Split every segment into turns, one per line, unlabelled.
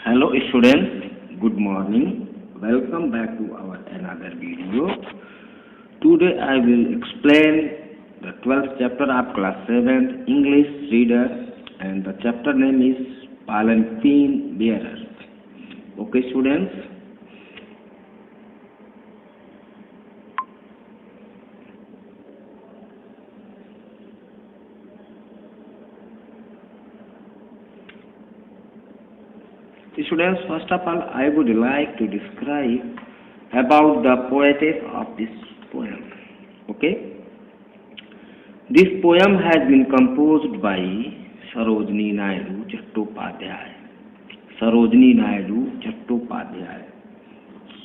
Hello students, good morning. Welcome back to our another video. Today I will explain the 12th chapter of class 7 English reader, and the chapter name is Palanquin Bearers. Okay students. Students, first of all, I would like to describe about the poetess of this poem. Okay, this poem has been composed by Sarojini Naidu Chattopadhyay. Sarojini Naidu Chattopadhyay.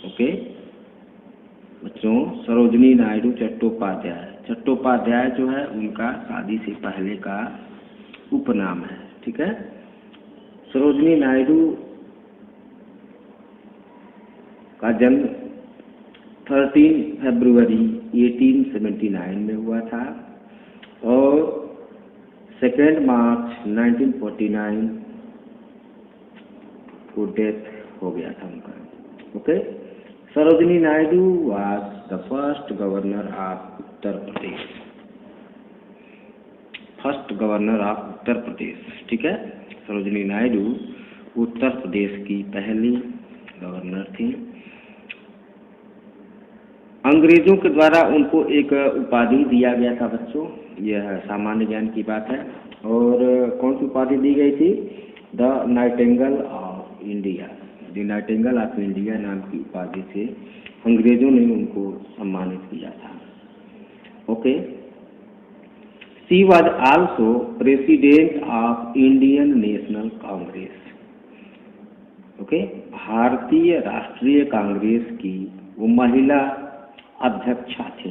Okay, बच्चों, सरोजनी नायडू चट्टोपाध्याय. चट्टोपाध्याय जो है उनका शादी से पहले का उपनाम है. ठीक है. सरोजनी नायडू का जन्म 13 फरवरी 1879 में हुआ था और 2 मार्च 1949 को डेथ हो गया था उनका. Okay. Sarojini Naidu was the first governor of Uttar Pradesh. First governor of Uttar Pradesh. ठीक है. सरोजनी नायडू उत्तर प्रदेश की पहली गवर्नर थी. अंग्रेजों के द्वारा उनको एक उपाधि दिया गया था बच्चों. यह सामान्य ज्ञान की बात है. और कौन सी उपाधि दी गई थी? The nightingale of India. The nightingale of India नाम की उपाधि से अंग्रेजों ने उनको सम्मानित किया था. Okay. She was also president of Indian National Congress. Okay. भारतीय राष्ट्रीय कांग्रेस की वो महिला अध्यक्षा थी,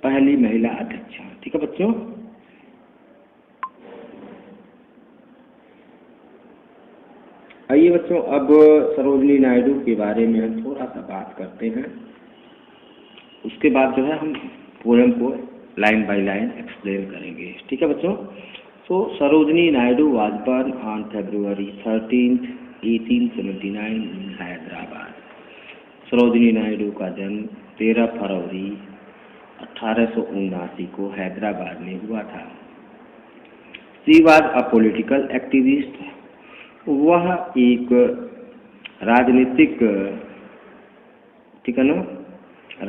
पहली महिला अध्यक्षा. ठीक है बच्चों. आइए बच्चों, अब सरोजनी नायडू के बारे में हम थोड़ा सा बात करते हैं. उसके बाद जो है हम पोएम को लाइन बाय लाइन एक्सप्लेन करेंगे. ठीक है बच्चों. So Sarojini Naidu was born on February 13, 1879 in Hyderabad. Sarojini Naidu का जन्म 13 फरवरी 1879 को हैदराबाद में हुआ था. She was a political activist. वह एक राजनीतिक, ठीक है ना,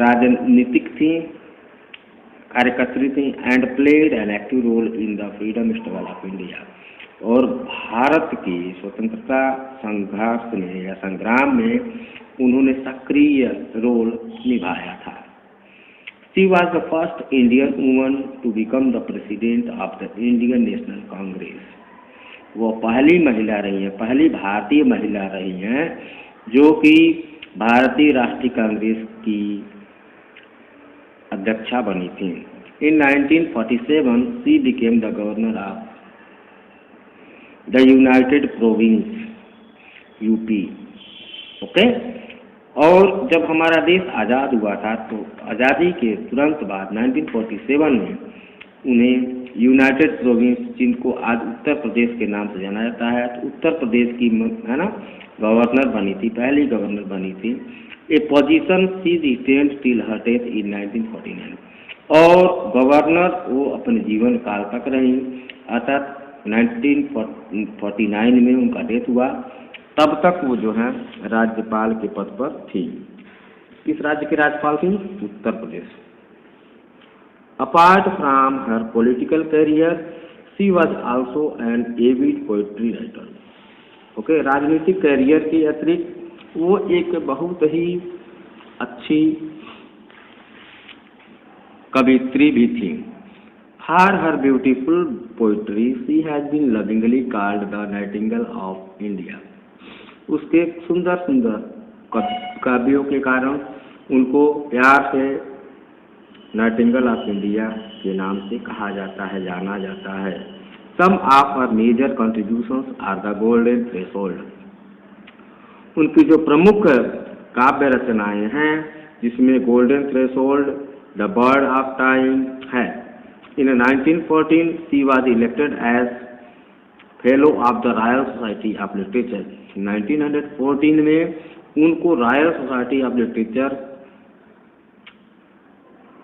राजनीतिक थी, कार्यकर्त्री थी. And played an active role in the freedom struggle of India. और भारत की स्वतंत्रता संघर्ष में या संग्राम में उन्होंने सक्रिय रोल निभाया था. She was the first Indian woman to become the president of the Indian National Congress. वो पहली महिला रही हैं, पहली भारतीय महिला रही हैं जो कि भारतीय राष्ट्रीय कांग्रेस की अध्यक्षा बनी थी. इन 1947 she became the governor of the United province UP. Okay. और जब हमारा देश आज़ाद हुआ था तो आज़ादी के तुरंत बाद 1947 में उन्हें यूनाइटेड प्रोविंस, जिनको आज उत्तर प्रदेश के नाम से जाना जाता है, तो उत्तर प्रदेश की, है ना, गवर्नर बनी थी, पहली गवर्नर बनी थी. A position she retained till her death in 1949. और गवर्नर वो अपने जीवन काल तक रही, अर्थात 1949 में उनका डेथ हुआ. तब तक वो जो है राज्यपाल के पद पर थी. किस राज्य के राज्यपाल थी? Uttar Pradesh. Apart from her political career she was also an avid poetry writer. Okay. राजनीतिक करियर के अतिरिक्त वो एक बहुत ही अच्छी कवित्री भी थी. For her beautiful poetry she has been lovingly called the nightingale of India. उसके सुंदर सुंदर काव्यों के कारण उनको प्यार से नाइटिंगेल ऑफ इंडिया के नाम से कहा जाता है, जाना जाता है. Some of her major contributions are the Golden Threshold. उनकी जो प्रमुख काव्य रचनाएं हैं जिसमें Golden Threshold, the Bird of Time है. In 1914 she was elected as fellow of the Royal Society of Literature. 1914 में उनको रॉयल सोसाइटी ऑफ लिटरेचर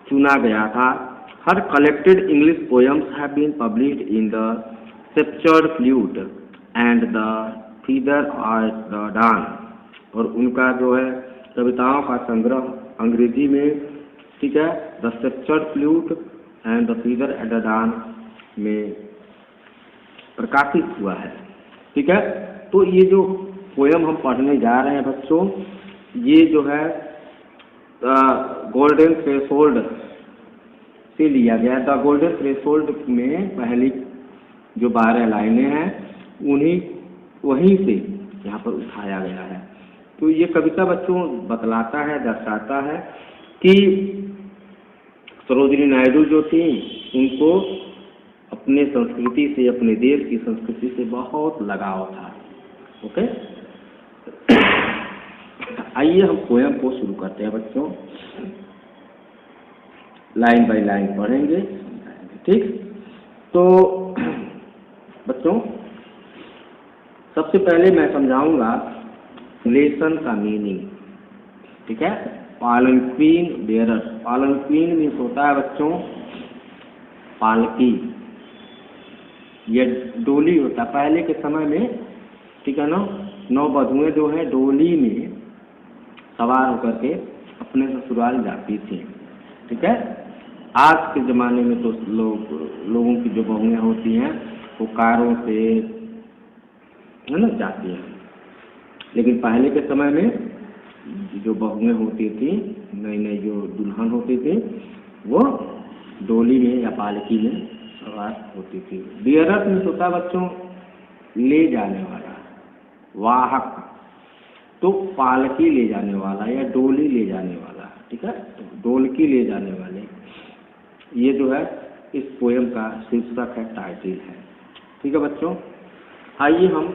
चुना गया था। Her collected English poems have been published in the Sceptred Flute and the Feather of the Dawn, और उनका जो है कविताओं का संग्रह अंग्रेजी में, ठीक है, the Sceptred Flute and the Feather at the Dawn में प्रकाशित हुआ है। ठीक है, तो ये जो पोयम हम पढ़ने जा रहे हैं बच्चों, ये जो है गोल्डन थ्रेशोल्ड से लिया गया। द गोल्डन थ्रेशोल्ड में पहली जो 12 लाइनें हैं वहीं से यहाँ पर उठाया गया है। तो ये कविता बच्चों बतलाता है, दर्शाता है कि सरोजिनी नायडू जो थी उनको अपने संस्कृति से, अपने देश की संस्कृति से बहुत लगाव था। ओके, आइए हम पोयम को शुरू करते हैं बच्चों, लाइन बाय लाइन पढ़ेंगे, ठीक। तो बच्चों सबसे पहले मैं समझाऊंगा लेसन का मीनिंग, ठीक है। पालनक्वीन बेरर, पालनक्वीन मीन्स होता है बच्चों पालकी, ये डोली होता है पहले के समय में, ठीक है ना। नववधुएं जो है डोली में सवार होकर के अपने ससुराल जाती थी, ठीक है। आज के ज़माने में तो लोगों की जो बहुएं होती हैं वो कारों से, है ना, जाती हैं, लेकिन पहले के समय में जो बहुएं होती थी, नई नई जो दुल्हन होती थी, वो डोली में या पालकी में सवार होती थी। बेरर में होता बच्चों ले जाने वाला, वाहक, तो पालकी ले जाने वाला या डोली ले जाने वाला, ठीक है, तो डोलकी ले जाने वाले, ये जो है इस पोयम का शीर्षक है, टाइटल है, ठीक है बच्चों। आइए हम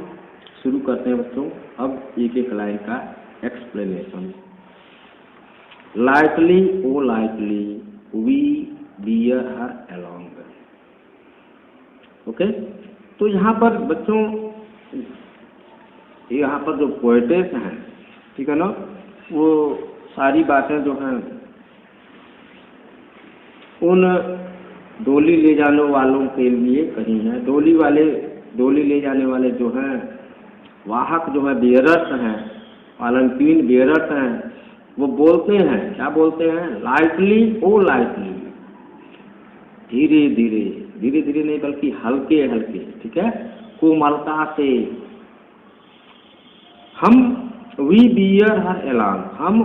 शुरू करते हैं बच्चों अब एक एक लाइन का explanation. Lightly O lightly we bear her along. Okay, तो यहाँ पर बच्चों, यहाँ पर जो पोएटेस हैं, ठीक है ना, वो सारी बातें जो हैं उन डोली ले जाने वालों के लिए कही है। डोली ले जाने वाले जो हैं, वाहक जो है, बेयरर्स हैं, पालनक्वीन बेयरर्स हैं, वो बोलते हैं, क्या बोलते हैं, लाइटली ओ लाइटली, धीरे धीरे, धीरे धीरे नहीं बल्कि हल्के हल्के, ठीक है, कोमलता से, हम वी बियर हर एलान, हम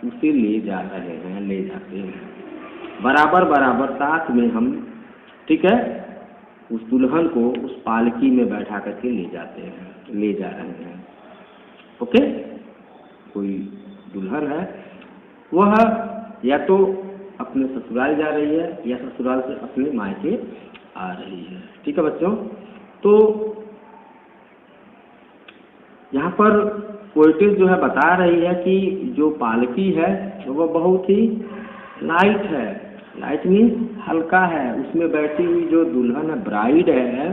उसे ले जा रहे हैं, ले जाते हैं, बराबर बराबर साथ में हम, ठीक है, उस दुल्हन को उस पालकी में बैठा करके ले जाते हैं, ले जा रहे हैं। ओके, कोई दुल्हन है, वह या तो अपने ससुराल जा रही है या ससुराल से अपने मायके आ रही है, ठीक है बच्चों। तो यहाँ पर पोएटिस जो है बता रही है कि जो पालकी है वो बहुत ही लाइट है, लाइट मीन्स हल्का है, उसमें बैठी हुई जो दुल्हन है, ब्राइड है,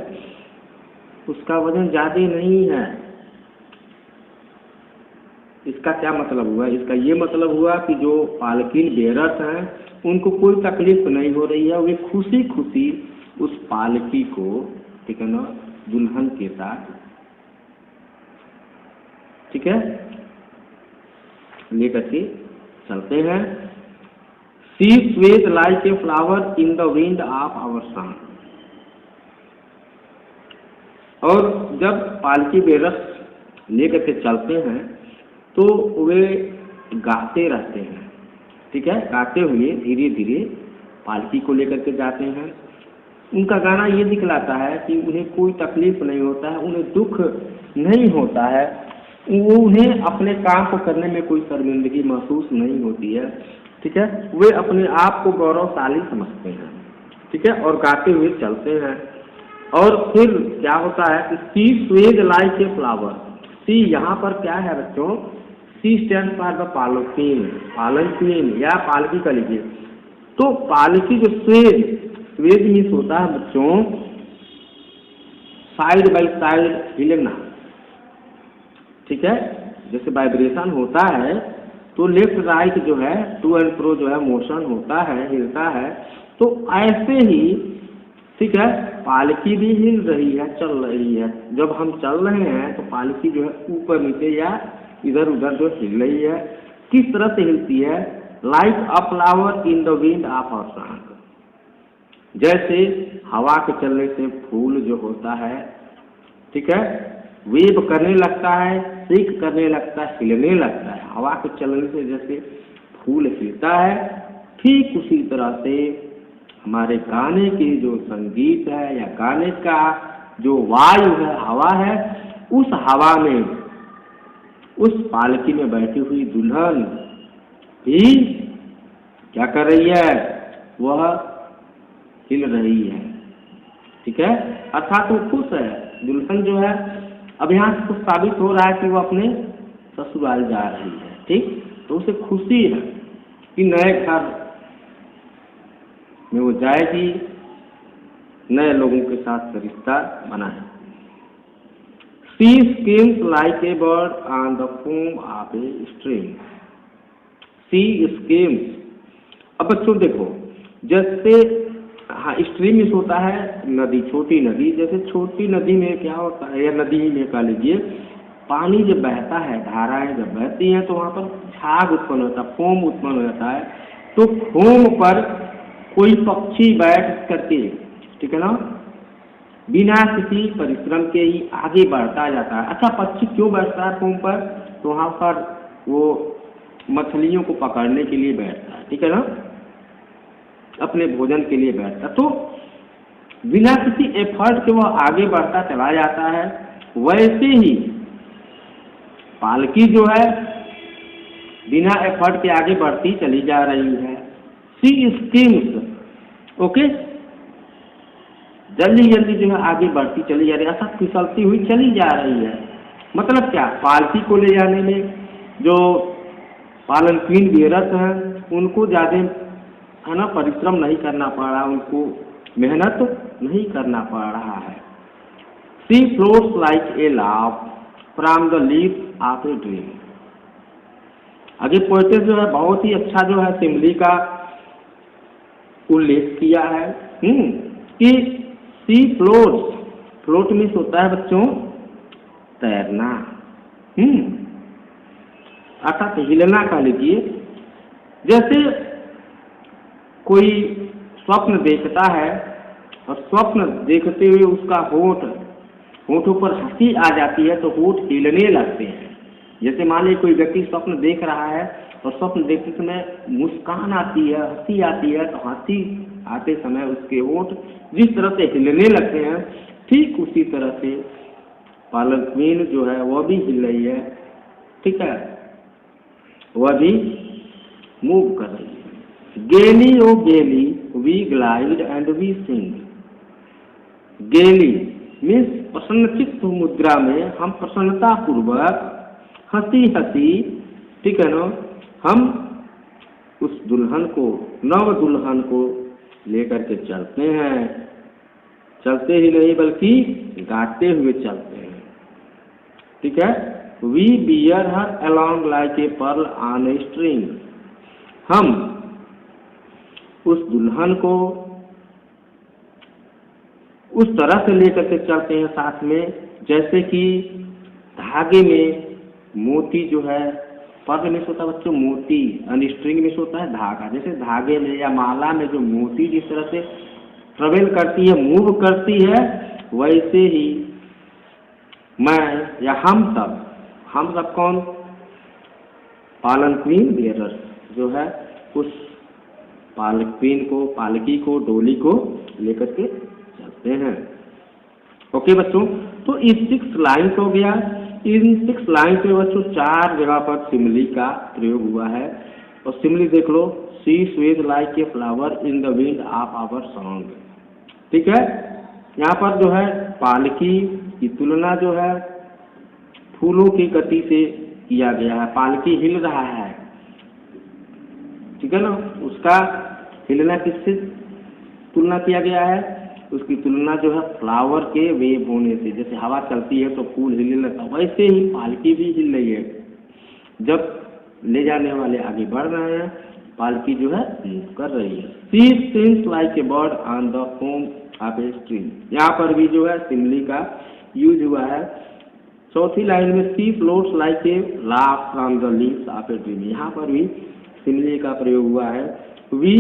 उसका वजन ज़्यादा नहीं है। इसका क्या मतलब हुआ, इसका ये मतलब हुआ कि जो पालकी बेरर्स हैं उनको कोई तकलीफ नहीं हो रही है, वे खुशी खुशी उस पालकी को, ठीक है ना, दुल्हन के साथ, ठीक है, लेकर के चलते हैं। She sways like a flower in the wind of our song. और जब पालकी बेरर्स लेकर के चलते हैं तो वे गाते रहते हैं, ठीक है, गाते हुए धीरे धीरे पालकी को लेकर के जाते हैं। उनका गाना ये दिखलाता है कि उन्हें कोई तकलीफ नहीं होता है, उन्हें दुख नहीं होता है, उन्हें अपने काम को करने में कोई शर्मिंदगी महसूस नहीं होती है, ठीक है, वे अपने आप को गौरवशाली समझते हैं, ठीक है, और गाते हुए चलते हैं। और फिर क्या होता है कि सी स्वेज लाइक ए फ्लावर। सी यहाँ पर क्या है बच्चों, सी स्टैंड फॉर द पालकीन, पालनक्वीन या पालकी का लीजिए। तो पालकी जो स्वेज, स्वेज मीन्स होता है बच्चों साइड बाई साइड हिलना, ठीक है। जैसे वाइब्रेशन होता है तो लेफ्ट राइट जो है टू एंड फ्रो जो है मोशन होता है, हिलता है, तो ऐसे ही ठीक है पालकी भी हिल रही है, चल रही है। जब हम चल रहे हैं तो पालकी जो है ऊपर नीचे या इधर उधर जो हिल रही है। किस तरह से हिलती है? Like a flower in the wind of a song, जैसे हवा के चलने से फूल जो होता है, ठीक है, वेव करने लगता है, शेक करने लगता है, हिलने लगता है। हवा के चलने से जैसे फूल हिलता है, ठीक उसी तरह से हमारे गाने की जो संगीत है या गाने का जो वायु है, हवा है, उस हवा में उस पालकी में बैठी हुई दुल्हन भी क्या कर रही है? वह हिल रही है, ठीक है। अर्थात वो खुश है। दुल्हन जो है अब यहाँ से कुछ साबित हो रहा है कि वो अपने ससुराल जा रही है, ठीक। तो उसे खुशी है कि नए घर में वो जाएगी, नए लोगों के साथ रिश्ता बनाए। She screams like a bird on the foam of a stream. She screams। अब बच्चों देखो, जैसे हाँ स्ट्रीम इस होता है नदी, छोटी नदी। जैसे छोटी नदी में क्या होता है, या नदी ही में कह लीजिए, पानी जब बहता है, धाराएं जब बहती हैं तो वहाँ पर झाग उत्पन्न होता है, फोम उत्पन्न हो जाता है। तो फोम पर कोई पक्षी बैठ करके, ठीक है ना, बिना किसी परिश्रम के ही आगे बढ़ता जाता है। अच्छा, पक्षी क्यों बैठता है फोम पर? तो वहाँ पर वो मछलियों को पकड़ने के लिए बैठता है, ठीक है ना, अपने भोजन के लिए बैठता। तो बिना किसी एफर्ट के वह आगे बढ़ता चला जाता है। वैसे ही पालकी जो है बिना एफर्ट के आगे बढ़ती चली जा रही है। सी स्कीम्स, ओके, जल्दी जल्दी जो है आगे बढ़ती चली जा रही है, ऐसा फिसलती हुई चली जा रही है। मतलब क्या? पालकी को ले जाने में जो पालनक्वीन बेयरर्स हैं उनको ज़्यादा है ना परिश्रम नहीं करना पड़ रहा, उनको मेहनत नहीं करना पड़ रहा है। सी फ्लोट्स लाइक ए लाव from the leaves of a dream. आगे पोएट्री जो है बहुत ही अच्छा जो है सिमली का उल्लेख किया है कि सी फ्लोट्स, फ्लोट मीन्स होता है बच्चों तैरना, अर्थात हिलना कह लीजिए। जैसे कोई स्वप्न देखता है और स्वप्न देखते हुए उसका होठों पर हंसी आ जाती है तो होठ हिलने लगते हैं। जैसे मान लीजिए कोई व्यक्ति स्वप्न देख रहा है और स्वप्न देखते समय मुस्कान आती है, हंसी आती है, तो हंसी आते समय उसके होठ जिस तरह से हिलने लगते हैं, ठीक उसी तरह से पालनक्वीन जो है वह भी हिल रही है, ठीक है, वह भी मूव कर रही है। Gaily O gaily we glide and we sing. Gaily means प्रसन्नचित्त मुद्रा में हम प्रसन्नता पूर्वक हंसी हंसी, ठीक है ना, हम उस दुल्हन को, नव दुल्हन को लेकर के चलते हैं। चलते ही नहीं बल्कि गाते हुए चलते हैं, ठीक है। We bear her along like a pearl on a string. हम उस दुल्हन को उस तरह से लेकर के चलते हैं साथ में, जैसे कि धागे में मोती जो है, पर्ल में होता है बच्चों मोती, और स्ट्रिंग में होता है धागा। जैसे धागे में या माला में जो मोती जिस तरह से ट्रेवल करती है, मूव करती है, वैसे ही मैं या हम सब कौन? पालनक्वीन बेयरर्स जो है उस पालनक्वीन को, पालकी को, डोली को लेकर के चलते हैं। ओके बच्चों, तो इस 6 लाइन्स हो गया। इन 6 लाइन पे बच्चों 4 जगह पर सिमली का प्रयोग हुआ है। और सिमली देख लो, she sways like a flower in the wind of our song, ठीक है। यहाँ पर जो है पालकी की तुलना जो है फूलों की गति से किया गया है। पालकी हिल रहा है, ठीक है ना, उसका हिलना किससे तुलना किया गया है? उसकी तुलना जो है फ्लावर के वेव होने से, जैसे हवा चलती है तो फूल हिलने लगता है, वैसे ही पालकी भी हिल रही है। जब ले जाने वाले आगे बढ़ रहे हैं, पालकी जो है मूव कर रही है। She swims like a bird on the foam of a stream. यहाँ पर भी जो है सिमली का यूज हुआ है। चौथी लाइन में she floats like a laugh from the leaves of a tree. यहाँ पर भी सिमली का प्रयोग हुआ है। We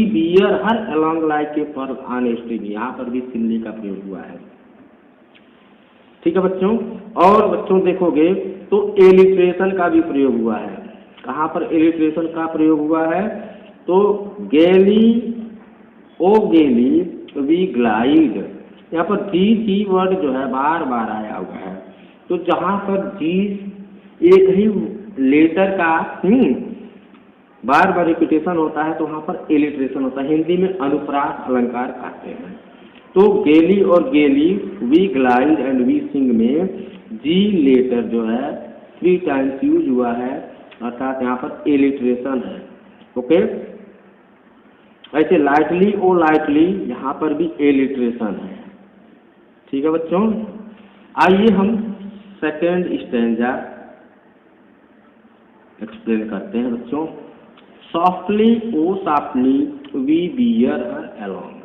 bear her along like a pearl on a string. यहाँ पर भी सिमली का प्रयोग हुआ है। ठीक है बच्चों, और बच्चों देखोगे तो एलिट्रेशन का भी प्रयोग हुआ है। कहाँ पर एलिट्रेशन का प्रयोग हुआ है? तो गेली ओ गेली वी ग्लाइड। यहाँ पर जी वर्ड जो है बार बार आया हुआ है। तो जहाँ पर जी एक ही लेटर का बार बार रिपीटेशन होता है तो वहाँ पर एलिट्रेशन होता है। हिंदी में अनुप्रास अलंकार कहते हैं। तो गेली और gaily, we glide and we sing में जी लेटर जो है 3 टाइम्स यूज हुआ है, अर्थात यहाँ पर एलिट्रेशन है। ओके, ऐसे लाइटली ओ लाइटली यहाँ पर भी एलिट्रेशन है। ठीक है बच्चों, आइए हम सेकेंड स्टैंजा एक्सप्लेन करते हैं बच्चों। Softly O softly we bear her along.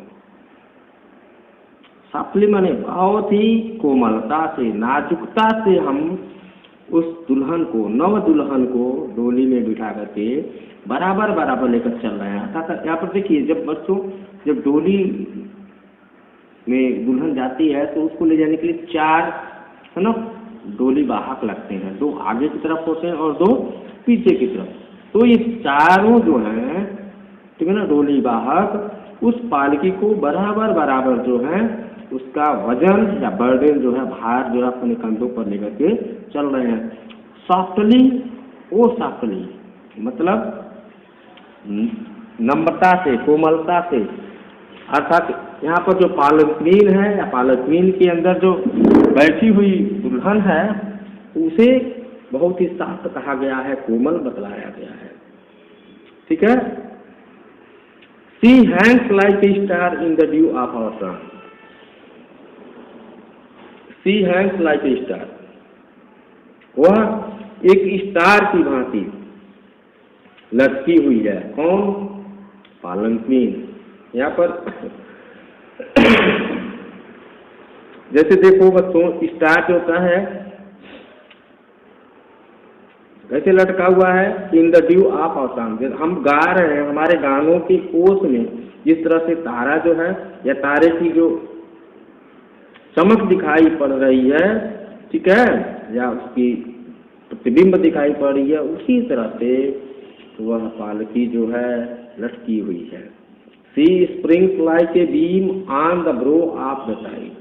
Softly माने बहुत ही कोमलता से, नाजुकता से हम उस दुल्हन को, नव दुल्हन को डोली में बिठा करके बराबर बराबर लेकर चल रहे हैं। अर्थात यहाँ पर देखिए, जब बच्चों जब डोली में दुल्हन जाती है तो उसको ले जाने के लिए 4 है ना डोली वाहक लगते हैं। 2 आगे की तरफ होते हैं और 2 पीछे की तरफ। तो ये चारों जो हैं, ठीक है ना, डोली वाहक उस पालकी को बराबर बराबर जो है उसका वजन या बर्डन जो है, भार जो है अपने कंधों पर लेकर के चल रहे हैं। सॉफ्टली ओ सॉफ्टली मतलब नम्रता से, कोमलता से। अर्थात यहाँ पर जो पालकवीन है या पालकवीन के अंदर जो बैठी हुई दुल्हन है उसे बहुत ही सॉफ्ट कहा गया है, कोमल बतलाया गया है। ठीक है। She hangs like a star in the dew of our sun. She hangs like a star, वह एक स्टार की भांति लटकी हुई है। कौन? पालनक्वीन। यहाँ पर जैसे देखो बच्चों, स्टार जो होता है कैसे लटका हुआ है? In the dew of our sun. हम गा रहे हैं, हमारे गानों की ओस में जिस तरह से तारा जो है या तारे की जो चमक दिखाई पड़ रही है, ठीक है, या उसकी प्रतिबिंब दिखाई पड़ रही है, उसी तरह से वह पालकी जो है लटकी हुई है। Sea springs like a beam on the brow of the tide.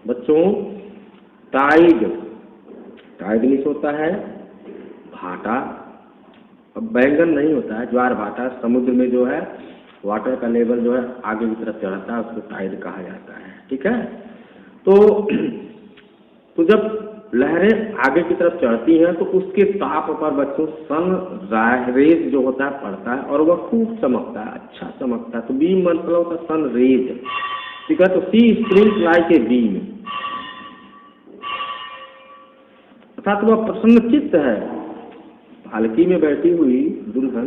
बच्चों, टाइड, टाइड मीन्स होता है भाटा। अब बैंगन नहीं होता है, ज्वार भाटा। समुद्र में जो है वाटर का लेवल जो है आगे की तरफ चढ़ता है, उसको टाइड कहा जाता है। ठीक है। तो जब लहरें आगे की तरफ चढ़ती हैं तो उसके ताप पर बच्चों सन रेज जो होता है पड़ता है और वह खूब चमकता है, अच्छा चमकता है। तो बीम मतलब होता है सन रेज। ठीक है। तो सी स्प्रिंग्स लाइक ए बीम, अर्थात वह प्रसन्नचित्त है। पालकी में बैठी हुई दुल्हन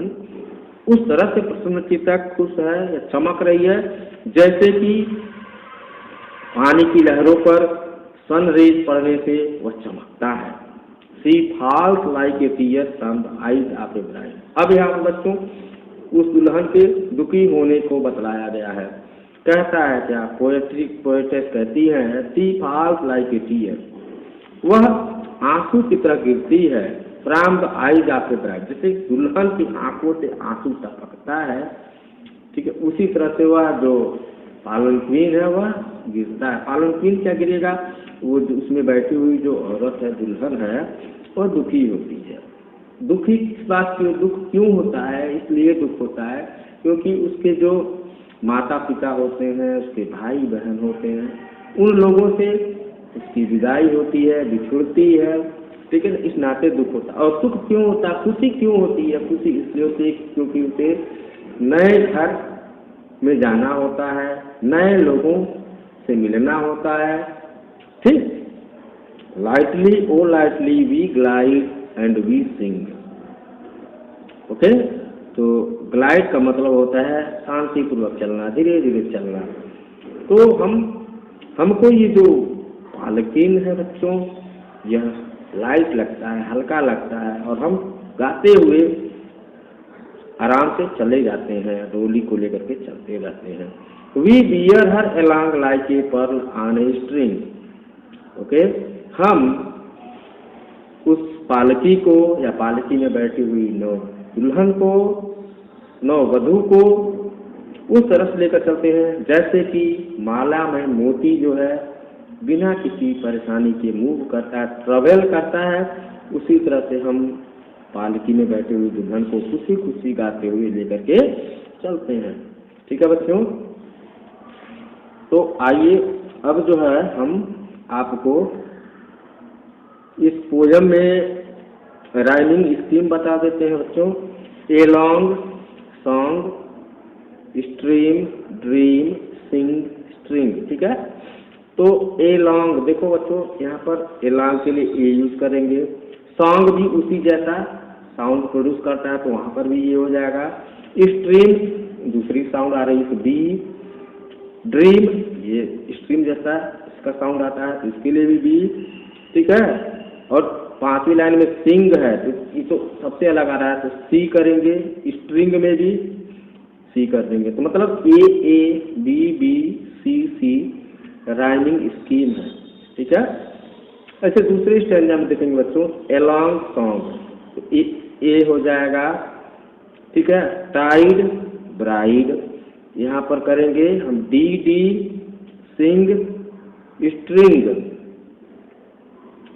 उस तरह से प्रसन्नचित्त है, खुश है या चमक रही है जैसे कि पानी की लहरों पर सन रेज पड़ने से वह चमकता है। She falls like a tear from the eyes of a bride. अब यहाँ पर बच्चों उस दुल्हन के दुखी होने को बतलाया गया है। कहता है क्या? पोएटेस कहती है, she falls like a tier, वह आंसू की तरह गिरती है from the eyes of a bride. जैसे दुल्हन की आंखों से आंसू टपकता है, ठीक है, उसी तरह से वह जो पालनक्वीन है वह गिरता है। पालनक्वीन क्या गिरेगा? वो उसमें बैठी हुई जो औरत है, दुल्हन है, वह दुखी होती है। दुखी इस बात की, दुख क्यों होता है? इसलिए दुख होता है क्योंकि उसके जो माता पिता होते हैं, उसके भाई बहन होते हैं, उन लोगों से उसकी विदाई होती है, बिछुड़ती है। ठीक है। इस नाते दुख होता है। और सुख क्यों होता है? खुशी क्यों होती है? खुशी इसलिए होती है क्योंकि उसे नए घर में जाना होता है, नए लोगों से मिलना होता है। ठीक, lightly O lightly we glide and we sing. Okay, तो ग्लाइड का मतलब होता है शांतिपूर्वक चलना, धीरे धीरे चलना। तो हमको ये जो पालकिन है बच्चों, यह लाइट लगता है, हल्का लगता है, और हम गाते हुए आराम से चले जाते हैं, डोली को लेकर के चलते जाते हैं। We bear her along like a pearl on a string. Okay, हम उस पालकी को या पालकी में बैठी हुई दुल्हन को, नववधू को उस तरह से लेकर चलते हैं जैसे कि माला में मोती जो है बिना किसी परेशानी के मूव करता है, ट्रेवल करता है। उसी तरह से हम पालकी में बैठे हुए दुल्हन को खुशी खुशी गाते हुए लेकर के चलते हैं। ठीक है बच्चों, तो आइए अब जो है हम आपको इस पोयम में राइमिंग स्कीम बता देते हैं बच्चों। Along song, stream, dream, sing, string. ठीक है, तो ए लॉन्ग देखो बच्चों, यहाँ पर ए लॉन्ग के लिए ए यूज करेंगे। सॉन्ग भी उसी जैसा साउंड प्रोड्यूस करता है, तो वहाँ पर भी ये हो जाएगा। स्ट्रीम दूसरी साउंड आ रही है तो बी। ड्रीम ये स्ट्रीम जैसा इसका साउंड आता है तो इसके लिए भी बी। ठीक है, और पांचवी लाइन में सिंग है तो ये तो सबसे अलग आ रहा है, तो सी करेंगे। स्ट्रिंग में भी सी कर देंगे, तो मतलब A B B C C rhyming scheme है। ठीक है, ऐसे दूसरे स्टैंजा में देखेंगे बच्चों, एलॉन्ग सॉन्ग, तो ए हो जाएगा। ठीक है, टाइड, ब्राइड, यहाँ पर करेंगे हम डी डी, सिंग, स्ट्रिंग,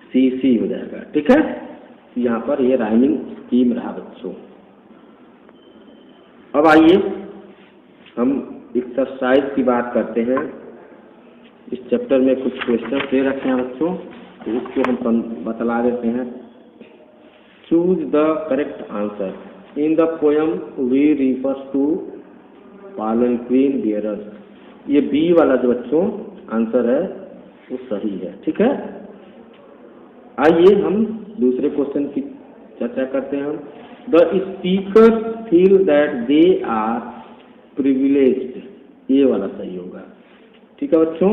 सी सी हो जाएगा। ठीक है, यहाँ पर ये राइमिंग स्कीम रहा बच्चों। अब आइए हम एक्सरसाइज की बात करते हैं। इस चैप्टर में कुछ क्वेश्चन दे रखे हैं बच्चों, तो इसको हम बतला देते हैं। Choose the correct answer in the poem we refers to palanquin bearers. ये बी वाला जो बच्चों आंसर है वो सही है। ठीक है, आइए हम दूसरे क्वेश्चन की चर्चा करते हैं। The speaker feel that they are privileged, ये वाला सही होगा। ठीक है बच्चों,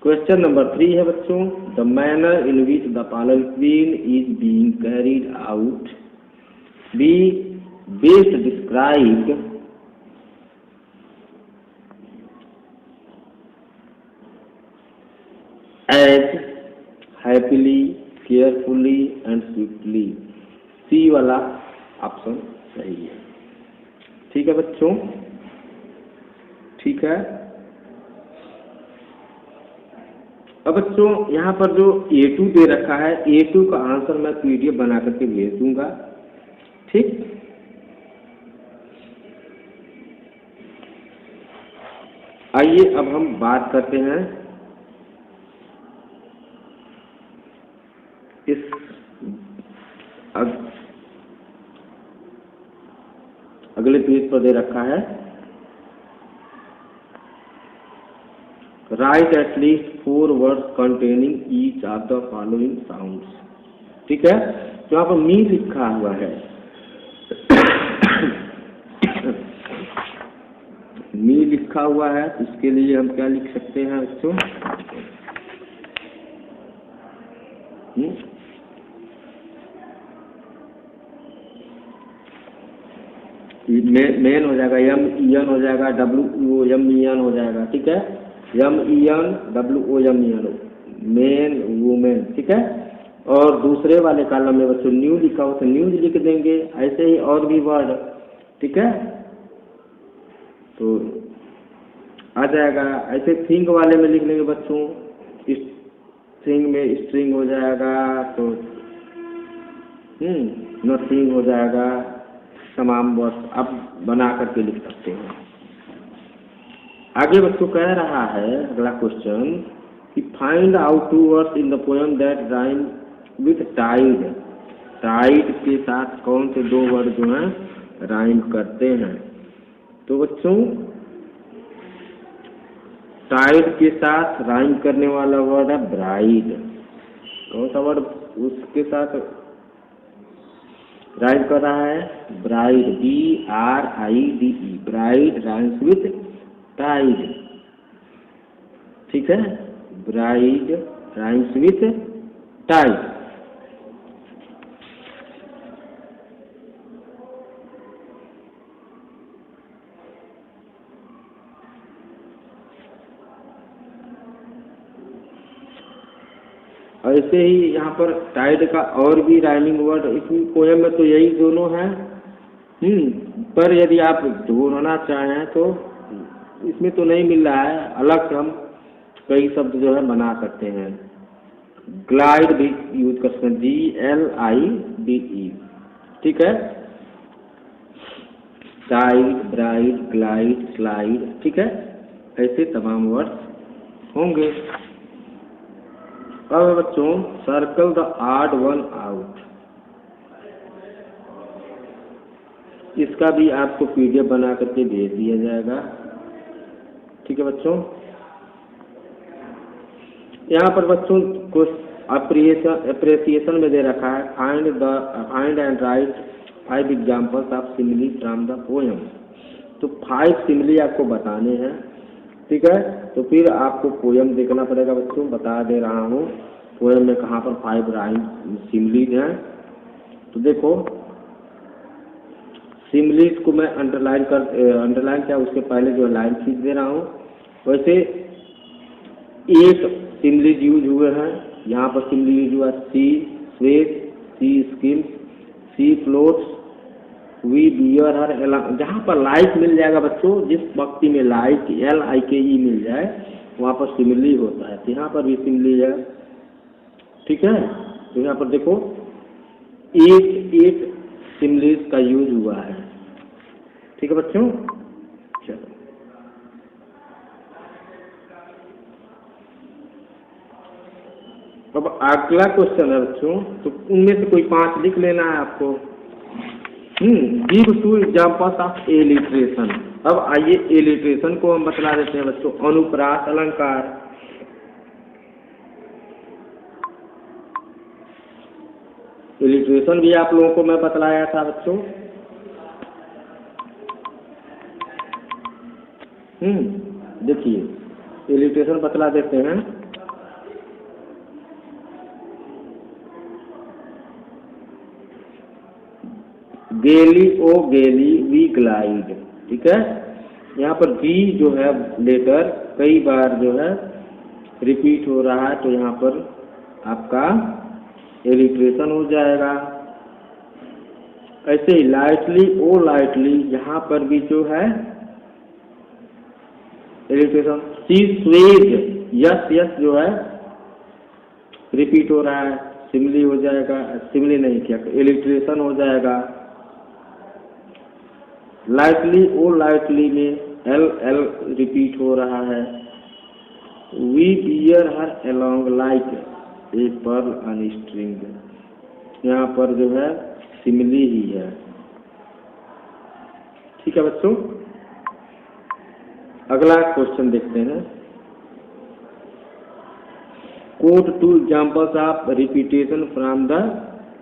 क्वेश्चन नंबर 3 है बच्चों, the manner in which the palanquin is being carried out be best described as happily, carefully and swiftly. C वाला ऑप्शन सही है। ठीक है बच्चों, ठीक है। अब बच्चों यहाँ पर जो A2 दे रखा है, A2 का आंसर मैं PDF बना करके भेज दूंगा। ठीक, आइए अब हम बात करते हैं इस अगले पेज पर दे रखा है, right at least 4 words containing each of the following sounds. ठीक है, तो यहाँ पर मी लिखा हुआ है मी लिखा हुआ है, तो इसके लिए हम क्या लिख सकते हैं बच्चों, मेन हो जाएगा, यम ईएन हो जाएगा, WOMEN हो जाएगा। ठीक है, MEN WOMEN, मेन वुमेन। ठीक है, और दूसरे वाले कॉलम में बच्चों न्यू लिखा हो तो न्यूज लिख देंगे, ऐसे ही और भी वर्ड। ठीक है, तो आ जाएगा। ऐसे थिंग वाले में लिख लेंगे बच्चों, थिंग में स्ट्रिंग हो जाएगा, तो नथिंग हो जाएगा। तमाम वर्ड अब बना करके लिख सकते हैं। आगे बच्चों कह रहा है अगला क्वेश्चन कि find out 2 words in the poem that rhyme with tide. Tide के साथ कौन से 2 वर्ड जो हैं राइम करते हैं। तो बच्चों टाइड के साथ राइम करने वाला वर्ड है ब्राइड। कौन सा वर्ड उसके साथ राइम कर रहा है? Bride, BRIDE, bride rhymes with tide. ठीक है, ब्राइड राइम्स विथ टाइड। ऐसे ही यहाँ पर टाइड का और भी राइमिंग वर्ड इसमें पोएम में तो यही दोनों हैं। पर यदि आप ढूंढना चाहें तो इसमें तो नहीं मिल रहा है, अलग से हम कई शब्द जो है बना सकते हैं। ग्लाइड भी यूज कर सकते हैं, GLIDE। ठीक है, टाइड, ब्राइड, ग्लाइड, स्लाइड। ठीक है, ऐसे तमाम वर्ड्स होंगे। अब बच्चों circle the odd one out, इसका भी आपको PDF बना करके भेज दिया जाएगा। ठीक है बच्चों, यहाँ पर बच्चों को अप्रिसिएशन में दे रखा है find and right 5 examples of simile from the poem. तो 5 सिमिली आपको बताने हैं। ठीक है, तो फिर आपको पोएम देखना पड़ेगा बच्चों। बता दे रहा हूँ पोएम में कहाँ पर 5 राइम सिमिलीज हैं। तो देखो सिमिलीज को मैं अंडरलाइन क्या उसके पहले जो लाइन खींच दे रहा हूँ। वैसे 8 सिमिलीज यूज हुए हैं। यहाँ पर सिमिली यूज हुआ she sways, she skims, she floats, we bear her along. जहाँ पर लाइक मिल जाएगा बच्चों, जिस वक्ति में लाइक LIKE मिल जाए वहाँ पर सिमिली होता है। तो यहाँ पर भी सिमिली है। ठीक है, तो यहाँ पर देखो 8 सिमिलीज का यूज हुआ है। ठीक है बच्चों, चलो अब अगला क्वेश्चन है बच्चों। तो उनमें से कोई 5 लिख लेना है आपको। Give 2 examples of alliteration. अब आइए एलिट्रेशन को हम बतला देते हैं बच्चों। अनुप्रास अलंकार, एलिट्रेशन भी आप लोगों को मैं बतलाया था बच्चों। देखिए एलिट्रेशन बतला देते हैं। गेली ओ गेली वी ग्लाइड। ठीक है, यहाँ पर वी जो है लेटर कई बार जो है रिपीट हो रहा है, तो यहाँ पर आपका एलिट्रेशन हो जाएगा। ऐसे ही लाइटली ओ लाइटली, यहाँ पर भी जो है एलिट्रेशन। सी स्वेज, यस यस जो है रिपीट हो रहा है, सिमिली हो जाएगा। सिमिली नहीं क्या, एलिट्रेशन हो जाएगा। लाइटली ओ लाइटली में LL रिपीट हो रहा है। We bear her along like a pearl on string, यहाँ पर जो है सिमिली ही है। ठीक है बच्चों, अगला क्वेश्चन देखते हैं। Quote 2 examples of repetition from the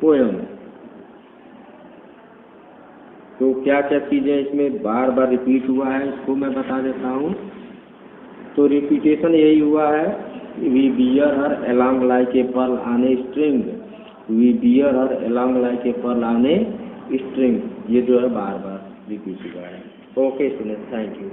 poem. तो क्या क्या चीजें इसमें बार बार रिपीट हुआ है, इसको मैं बता देता हूँ। तो रिपीटेशन यही हुआ है, we bear her along like a pearl on a string, we bear her along like a pearl on a string. ये जो है बार बार रिपीट हुआ है। Okay student, thank you.